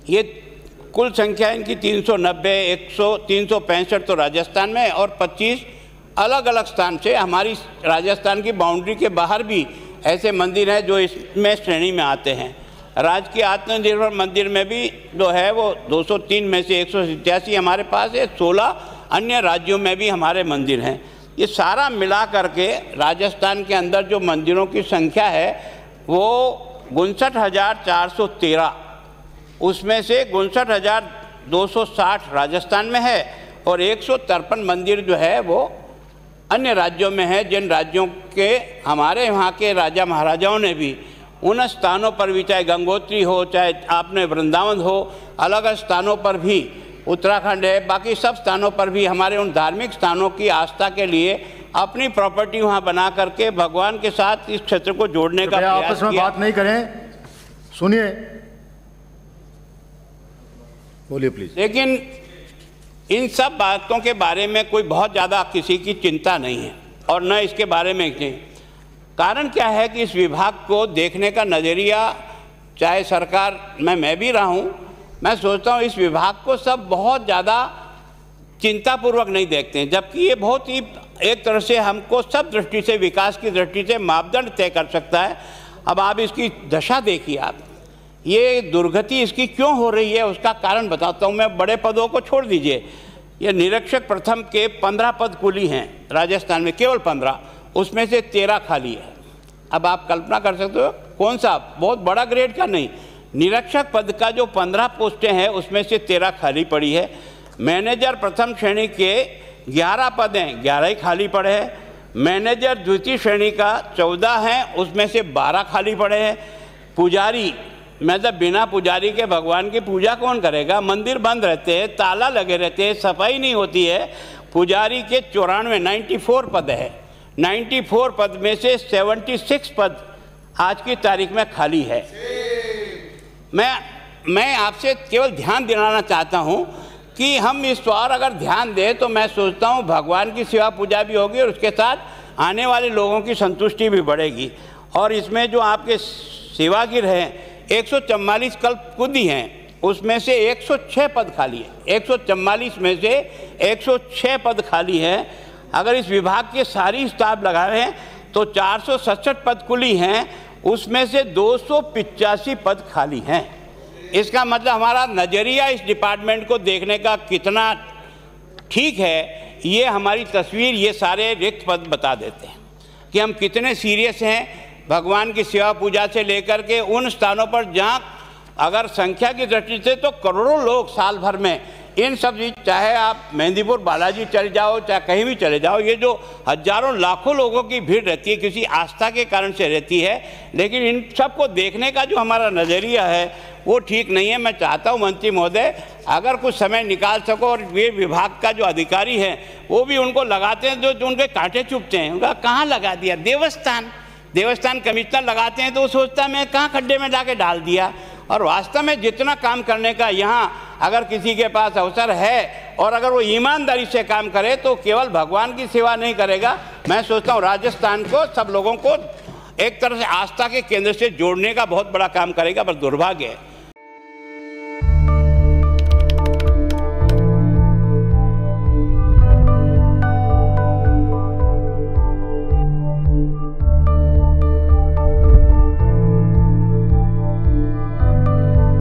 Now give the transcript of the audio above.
ये कुल संख्या इनकी 390, 100, 365 तो राजस्थान में और 25 अलग अलग स्थान से हमारी राजस्थान की बाउंड्री के बाहर भी ऐसे मंदिर हैं जो इसमें श्रेणी में आते हैं। राज्य के आत्मनिर्भर मंदिर में भी जो है वो 203 में से 187 हमारे पास है, 16 अन्य राज्यों में भी हमारे मंदिर हैं। ये सारा मिला करके राजस्थान के अंदर जो मंदिरों की संख्या है वो 59,413, उसमें से 59,260 राजस्थान में है और 153 मंदिर जो है वो अन्य राज्यों में है, जिन राज्यों के हमारे वहाँ के राजा महाराजाओं ने भी उन स्थानों पर भी, चाहे गंगोत्री हो, चाहे आपने वृंदावन हो, अलग अलग स्थानों पर भी, उत्तराखंड है, बाकी सब स्थानों पर भी हमारे उन धार्मिक स्थानों की आस्था के लिए अपनी प्रॉपर्टी वहाँ बना करके भगवान के साथ इस क्षेत्र को जोड़ने का प्रयास आपस में बात नहीं करें, सुनिए, बोलिए प्लीज। लेकिन इन सब बातों के बारे में कोई बहुत ज़्यादा किसी की चिंता नहीं है और न इसके बारे में नहीं। कारण क्या है कि इस विभाग को देखने का नज़रिया, चाहे सरकार में मैं भी रहा हूँ, मैं सोचता हूँ इस विभाग को सब बहुत ज़्यादा चिंतापूर्वक नहीं देखते हैं, जबकि ये बहुत ही एक तरह से हमको सब दृष्टि से, विकास की दृष्टि से मापदंड तय कर सकता है। अब आप इसकी दशा देखिए, आप ये दुर्गति इसकी क्यों हो रही है उसका कारण बताता हूँ मैं। बड़े पदों को छोड़ दीजिए, ये निरीक्षक प्रथम के 15 पद कुली हैं राजस्थान में, केवल 15, उसमें से 13 खाली है। अब आप कल्पना कर सकते हो कौन सा बहुत बड़ा ग्रेड का नहीं, निरीक्षक पद का जो 15 पोस्टें हैं उसमें से 13 खाली पड़ी है। मैनेजर प्रथम श्रेणी के 11 पद हैं, 11 ही खाली पड़े हैं। मैनेजर द्वितीय श्रेणी का 14 हैं, उसमें से 12 खाली पड़े हैं। पुजारी, मतलब बिना पुजारी के भगवान की पूजा कौन करेगा? मंदिर बंद रहते हैं, ताला लगे रहते हैं, सफाई नहीं होती है। पुजारी के 94 पद है। 94 पद में से 76 पद आज की तारीख में खाली है। मैं आपसे केवल ध्यान दिलाना चाहता हूं कि हम इस पर अगर ध्यान दें तो मैं सोचता हूं भगवान की सेवा पूजा भी होगी और उसके साथ आने वाले लोगों की संतुष्टि भी बढ़ेगी। और इसमें जो आपके सेवागिर हैं 144 कल्पकुदी हैं, उसमें से 106 पद खाली है। 144 में से 106 पद खाली हैं। अगर इस विभाग के सारी स्टाफ लगा रहे हैं तो 467 पद कुली हैं, उसमें से 285 पद खाली हैं। इसका मतलब हमारा नज़रिया इस डिपार्टमेंट को देखने का कितना ठीक है, ये हमारी तस्वीर ये सारे रिक्त पद बता देते हैं कि हम कितने सीरियस हैं भगवान की सेवा पूजा से लेकर के उन स्थानों पर जहाँ अगर संख्या की दृष्टि से तो करोड़ों लोग साल भर में इन सब, चाहे आप मेहंदीपुर बालाजी चले जाओ, चाहे कहीं भी चले जाओ, ये जो हजारों लाखों लोगों की भीड़ रहती है किसी आस्था के कारण से रहती है। लेकिन इन सबको देखने का जो हमारा नज़रिया है वो ठीक नहीं है। मैं चाहता हूँ मंत्री महोदय अगर कुछ समय निकाल सको और ये विभाग का जो अधिकारी है वो भी उनको लगाते हैं जो उनके कांटे चुभते हैं, उनका कहाँ लगा दिया। देवस्थान कमिश्नर लगाते हैं तो वो सोचता है मैं कहाँ खड्डे में जाके डाल दिया। और वास्तव में जितना काम करने का यहाँ अगर किसी के पास अवसर है और अगर वो ईमानदारी से काम करे तो केवल भगवान की सेवा नहीं करेगा, मैं सोचता हूँ राजस्थान को, सब लोगों को एक तरह से आस्था के केंद्र से जोड़ने का बहुत बड़ा काम करेगा। पर दुर्भाग्य है